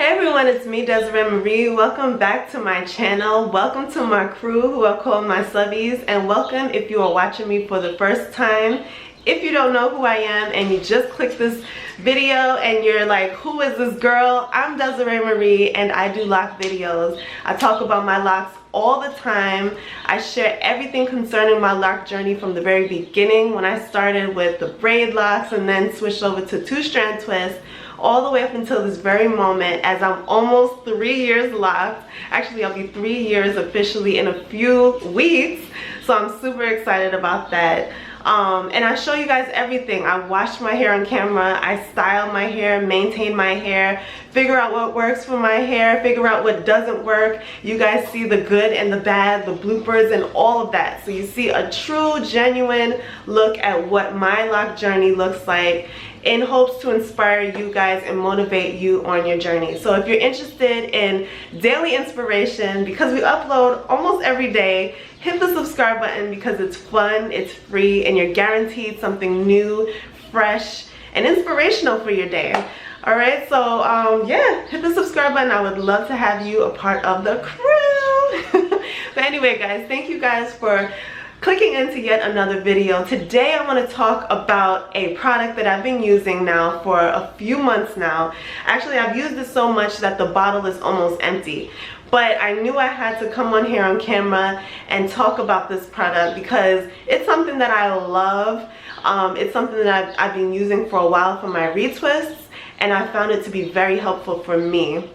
Hey everyone, it's me, Desiree Marie. Welcome back to my channel. Welcome to my crew who are called my subbies, and welcome if you are watching me for the first time. If you don't know who I am and you just clicked this video and you're like, who is this girl? I'm Desiree Marie and I do lock videos. I talk about my locks all the time. I share everything concerning my lock journey from the very beginning, when I started with the braid locks and then switched over to 2-strand twists, all the way up until this very moment, as I'm almost 3 years locked. Actually, I'll be 3 years officially in a few weeks, so I'm super excited about that. And I show you guys everything. I wash my hair on camera, I style my hair, maintain my hair, figure out what works for my hair, figure out what doesn't work. You guys see the good and the bad, the bloopers and all of that. So you see a true, genuine look at what my lock journey looks like, in hopes to inspire you guys and motivate you on your journey. So if you're interested in daily inspiration, because we upload almost every day, hit the subscribe button because it's fun, it's free, and you're guaranteed something new, fresh, and inspirational for your day. Alright, so yeah, hit the subscribe button. I would love to have you a part of the crew. But anyway guys, thank you guys for clicking into yet another video. Today I want to talk about a product that I've been using now for a few months now. Actually, I've used it so much that the bottle is almost empty. But I knew I had to come on here on camera and talk about this product because it's something that I love. It's something that I've been using for a while for my retwists, and I found it to be very helpful for me.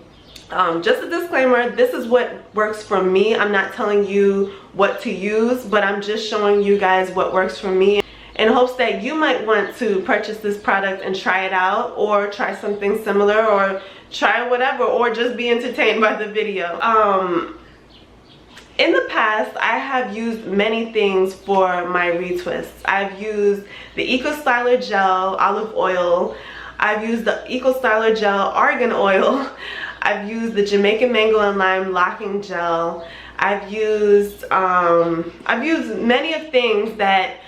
Just a disclaimer, this is what works for me. I'm not telling you what to use, but I'm just showing you guys what works for me in hopes that you might want to purchase this product and try it out, or try something similar, or try whatever, or just be entertained by the video. In the past, I have used many things for my retwists. I've used the Eco Styler Gel Olive Oil. I've used the Eco Styler Gel Argan Oil. I've used the Jamaican Mango and Lime Locking Gel. I've used many of things that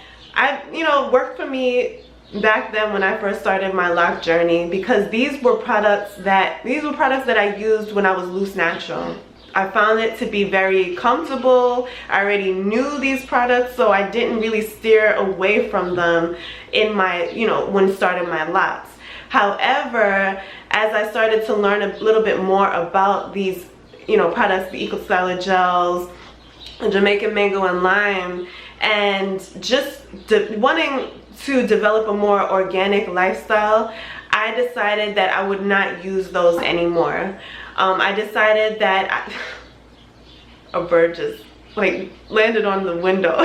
worked for me back then when I first started my lock journey, because these were products that I used when I was loose natural. I found it to be very comfortable. I already knew these products, so I didn't really steer away from them in my, when starting my locks. However, as I started to learn a little bit more about these, products, the Eco Styler Gels, Jamaican Mango and Lime, and just wanting to develop a more organic lifestyle, I decided that I would not use those anymore. I decided that a bird just landed on the window.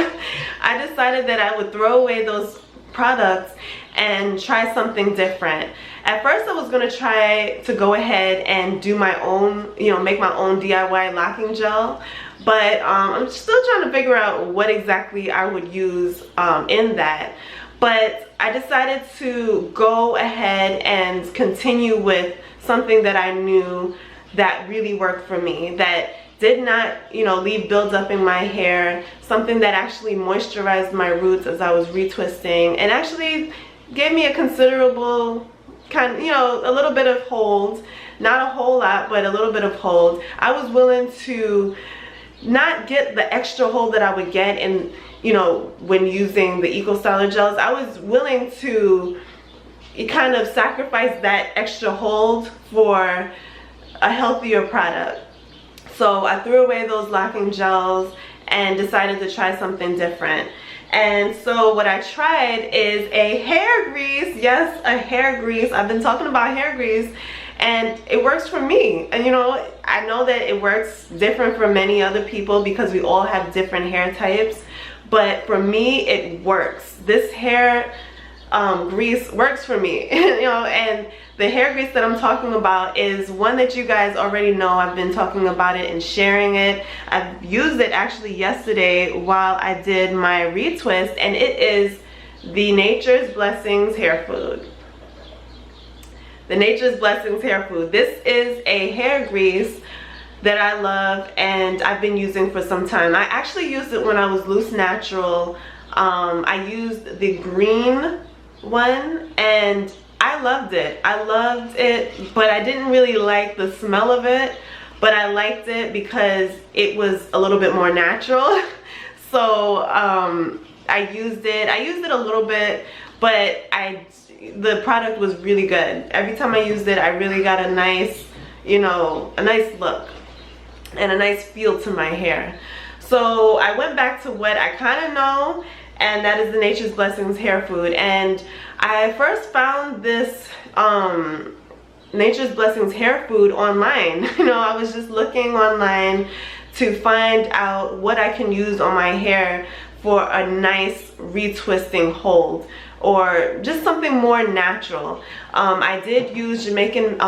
I decided that I would throw away those products and try something different. At first I was going to try to go ahead and do my own, make my own DIY locking gel, but I'm still trying to figure out what exactly I would use in that. But I decided to go ahead and continue with something that I knew that really worked for me, that did not, leave buildup in my hair, something that actually moisturized my roots as I was retwisting, and actually gave me a considerable a little bit of hold. Not a whole lot, but a little bit of hold. I was willing to not get the extra hold that I would get in, when using the Eco Styler gels. I was willing to kind of sacrifice that extra hold for a healthier product. So I threw away those locking gels and decided to try something different. And so what I tried is a hair grease. Yes, a hair grease. I've been talking about hair grease, and it works for me. And I know that it works different for many other people because we all have different hair types, but for me it works. This hair grease works for me. And the hair grease that I'm talking about is one that you guys already know. I've been talking about it and sharing it. I've used it actually yesterday while I did my retwist, and it is the Nature's Blessings Hair Food. The Nature's Blessings Hair Food. This is a hair grease that I love and I've been using for some time. I actually used it when I was loose natural. I used the green one, and I loved it. I loved it, but I didn't really like the smell of it, but I liked it because it was a little bit more natural. So I used it a little bit, but the product was really good. Every time I used it, I really got a nice, you know, a nice look and a nice feel to my hair. So I went back to what I kind of know, and that is the Nature's Blessings hair food. And I first found this Nature's Blessings hair food online. You know, I was just looking online to find out what I can use on my hair for a nice retwisting hold, or just something more natural. I did use Jamaican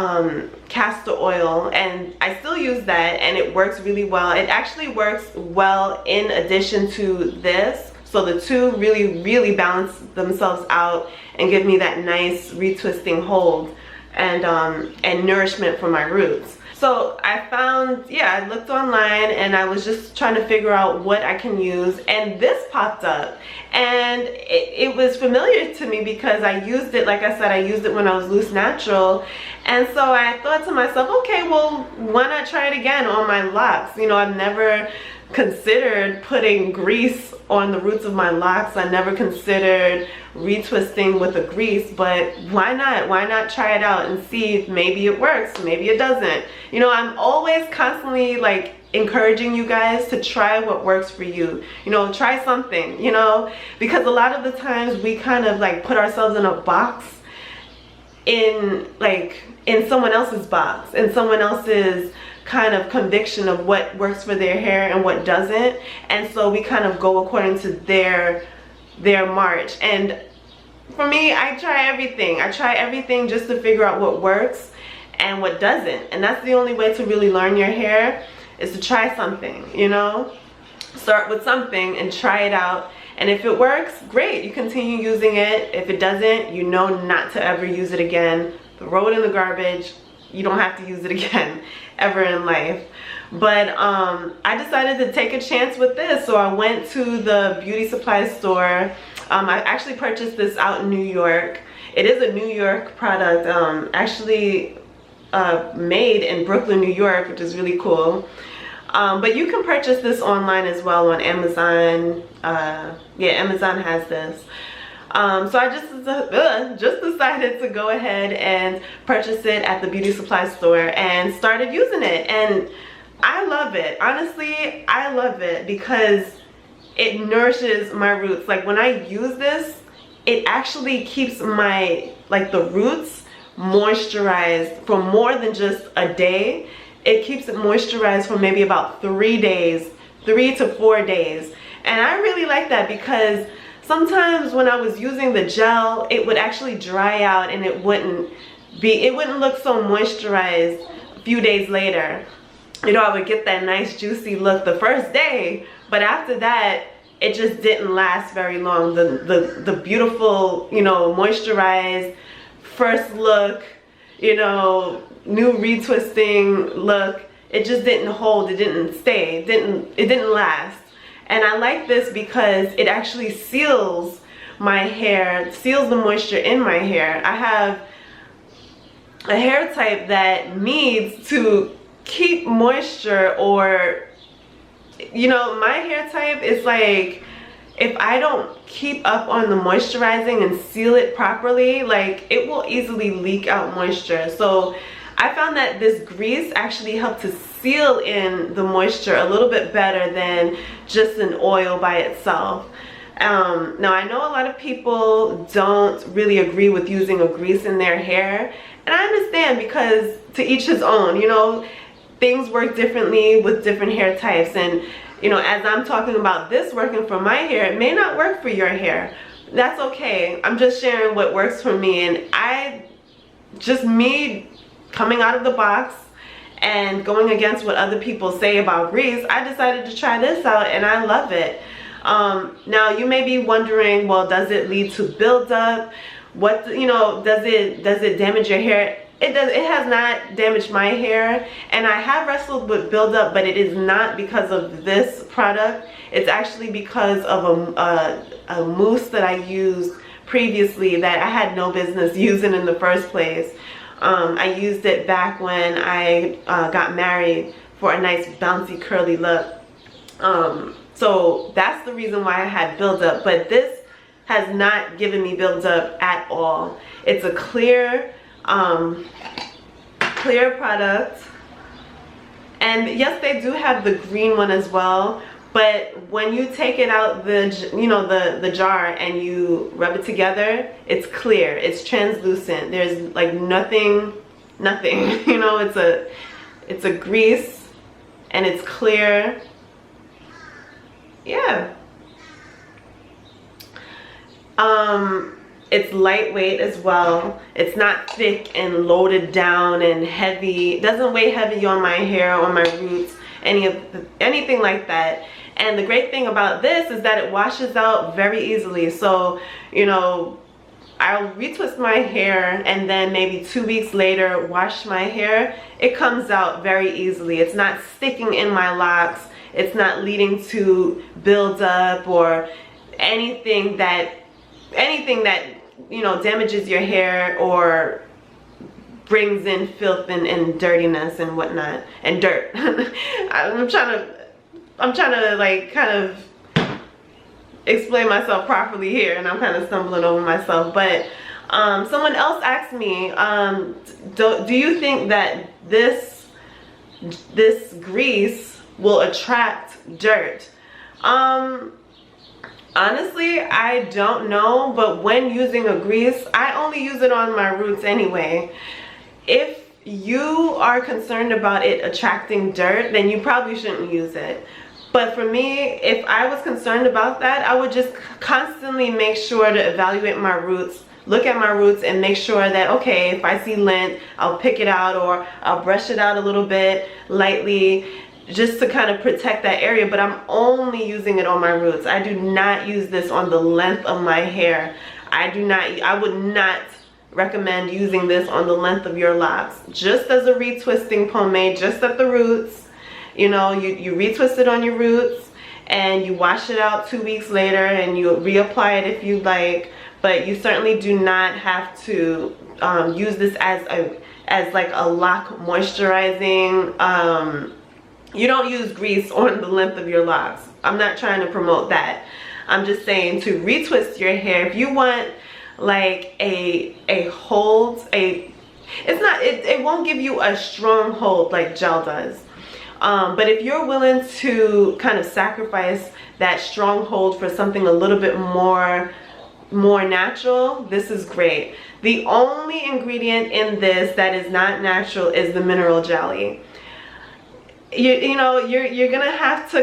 castor oil, and I still use that, and it works really well. It actually works well in addition to this, so the two really balance themselves out and give me that nice retwisting hold and nourishment for my roots. So I found, yeah, I looked online and I was just trying to figure out what I can use, and this popped up, and it was familiar to me because I used it, like I said, I used it when I was loose natural. And so I thought to myself, okay, well, why not try it again on my locks? You know, I've never considered putting grease on the roots of my locks. I never considered retwisting with a grease, but why not try it out and see if maybe it works, maybe it doesn't. You know, I'm always constantly like encouraging you guys to try what works for you. You know, try something, you know, because a lot of the times we kind of like put ourselves in a box, in someone else's box, in someone else's kind of conviction of what works for their hair and what doesn't, and so we kind of go according to their march. And for me, I try everything just to figure out what works and what doesn't, and that's the only way to really learn your hair, is to try something. You know, start with something and try it out, and if it works, great, you continue using it. If it doesn't, you know not to ever use it again. Throw it in the garbage. You don't have to use it again ever in life. But I decided to take a chance with this, so I went to the beauty supply store. I actually purchased this out in New York. It is a New York product, actually made in Brooklyn, New York, which is really cool. But you can purchase this online as well on Amazon. Yeah, Amazon has this. So I just decided to go ahead and purchase it at the beauty supply store and started using it, and I love it. Honestly, I love it because it nourishes my roots. Like when I use this, it actually keeps my, like, the roots moisturized for more than just a day. It keeps it moisturized for maybe about 3 days, 3 to 4 days. And I really like that because sometimes when I was using the gel, it would actually dry out and it wouldn't look so moisturized a few days later. You know, I would get that nice juicy look the first day, but after that, it just didn't last very long. The beautiful, you know, moisturized first look, you know, new retwisting look, it just didn't hold, it didn't stay, it didn't last. And I like this because it actually seals my hair, seals the moisture in my hair. I have a hair type that needs to keep moisture, or, you know, my hair type is like, if I don't keep up on the moisturizing and seal it properly, like, it will easily leak out moisture. So I found that this grease actually helped to seal in the moisture a little bit better than just an oil by itself. Now I know a lot of people don't really agree with using a grease in their hair, and I understand, because to each his own, you know, things work differently with different hair types. And you know, as I'm talking about this working for my hair, it may not work for your hair. That's okay. I'm just sharing what works for me, and me coming out of the box and going against what other people say about grease, I decided to try this out and I love it. Now you may be wondering, well, does it lead to buildup? What, you know, does it damage your hair? It has not damaged my hair, and I have wrestled with buildup, but it is not because of this product. It's actually because of a mousse that I used previously that I had no business using in the first place. I used it back when I got married for a nice bouncy curly look. So that's the reason why I had buildup, but this has not given me buildup at all. It's a clear product, and yes, they do have the green one as well, but when you take it out the jar and you rub it together, it's clear, it's translucent, there's like nothing you know, it's a grease and it's clear. Yeah. It's lightweight as well. It's not thick and loaded down and heavy. It doesn't weigh heavy on my hair, on my roots, anything like that. And the great thing about this is that it washes out very easily. So, you know, I'll retwist my hair and then maybe 2 weeks later wash my hair. It comes out very easily. It's not sticking in my locks. It's not leading to buildup or anything that you know, damages your hair or brings in filth and dirtiness and whatnot and dirt. I'm trying to like kind of explain myself properly here, and I'm kind of stumbling over myself. But someone else asked me, do you think that this grease will attract dirt? Honestly, I don't know, but when using a grease, I only use it on my roots anyway. If you are concerned about it attracting dirt, then you probably shouldn't use it. But for me, if I was concerned about that, I would just constantly make sure to evaluate my roots, look at my roots and make sure that, okay, if I see lint, I'll pick it out or I'll brush it out a little bit lightly, just to kind of protect that area. But I'm only using it on my roots. I do not use this on the length of my hair. I would not recommend using this on the length of your locks. Just as a retwisting pomade, just at the roots. You know, you retwist it on your roots and you wash it out 2 weeks later and you reapply it if you like. But you certainly do not have to use this as like a lock moisturizing. You don't use grease on the length of your locks. I'm not trying to promote that. I'm just saying to retwist your hair. If you want like a hold, it won't give you a strong hold like gel does. But if you're willing to kind of sacrifice that strong hold for something a little bit more natural, this is great. The only ingredient in this that is not natural is the mineral jelly. You know, you're gonna have to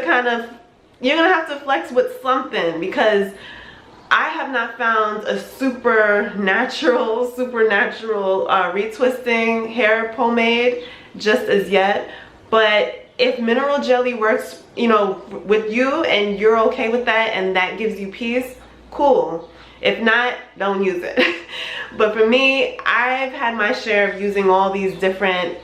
flex with something, because I have not found a supernatural retwisting hair pomade just as yet. But if mineral jelly works, you know, with you and you're okay with that and that gives you peace, cool. If not, don't use it. But for me, I've had my share of using all these different,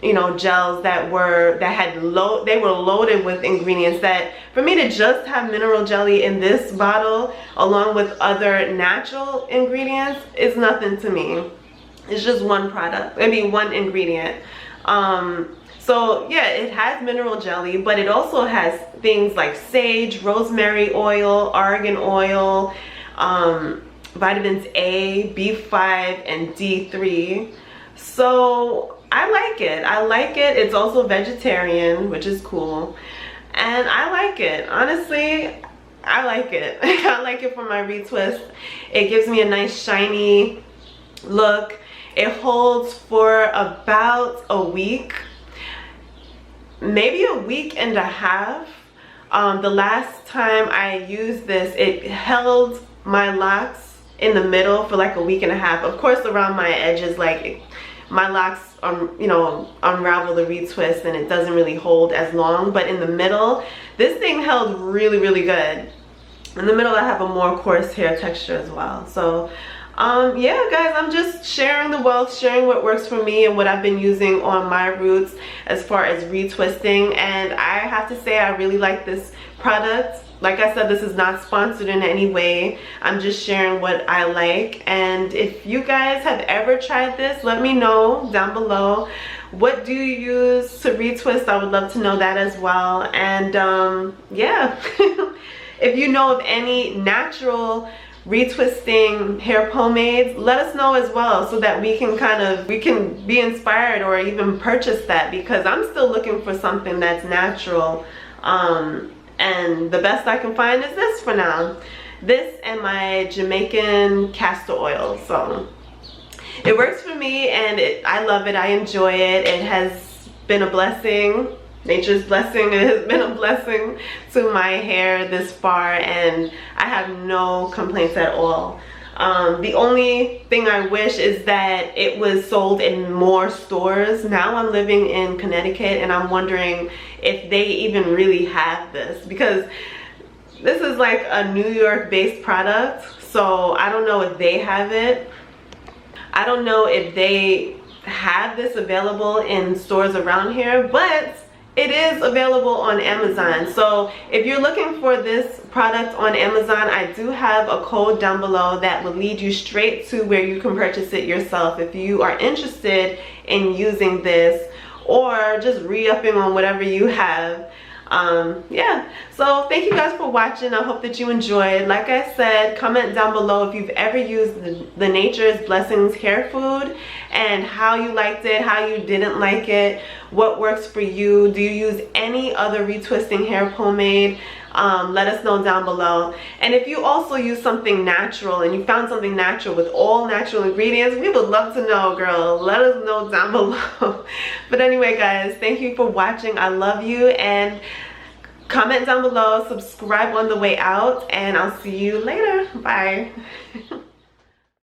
you know, gels that were loaded with ingredients that, for me to just have mineral jelly in this bottle along with other natural ingredients is nothing to me. It's just one product, one ingredient. So yeah, it has mineral jelly, but it also has things like sage, rosemary oil, argan oil, vitamins A, B5, and D3. So I like it. It's also vegetarian, which is cool. And I like it. Honestly, I like it. I like it for my retwist. It gives me a nice shiny look. It holds for about a week. Maybe a week and a half. The last time I used this, it held my locks in the middle for like a week and a half. Of course, around my edges, like my locks, you know, unravel the retwist and it doesn't really hold as long. But in the middle, this thing held really, really good. In the middle, I have a more coarse hair texture as well. So yeah, guys, I'm just sharing the wealth, sharing what works for me and what I've been using on my roots as far as retwisting. And I have to say, I really like this product. like I said, this is not sponsored in any way. I'm just sharing what I like. And if you guys have ever tried this, let me know down below. What do you use to retwist? I would love to know that as well. And yeah, if you know of any natural retwisting hair pomades, let us know as well, so that we can be inspired or even purchase that, because I'm still looking for something that's natural. And the best I can find is this for now. This and my Jamaican castor oil. So it works for me, and I love it. I enjoy it. It has been a blessing, nature's blessing. It has been a blessing to my hair this far, and I have no complaints at all. The only thing I wish is that it was sold in more stores. Now I'm living in Connecticut, and I'm wondering if they even really have this, because this is like a New York based product, so I don't know if they have it. I don't know if they have this available in stores around here, but it is available on Amazon. So if you're looking for this product on Amazon, I do have a code down below that will lead you straight to where you can purchase it yourself if you are interested in using this, or just re-upping on whatever you have. Yeah, so thank you guys for watching. I hope that you enjoyed. Like I said, comment down below if you've ever used the Nature's Blessings hair food, and how you liked it, how you didn't like it, what works for you. Do you use any other retwisting hair pomade? Let us know down below. And if you also use something natural, and you found something natural with all natural ingredients, we would love to know, girl. Let us know down below. But anyway, guys, thank you for watching. I love you, and comment down below, subscribe on the way out, and I'll see you later. Bye.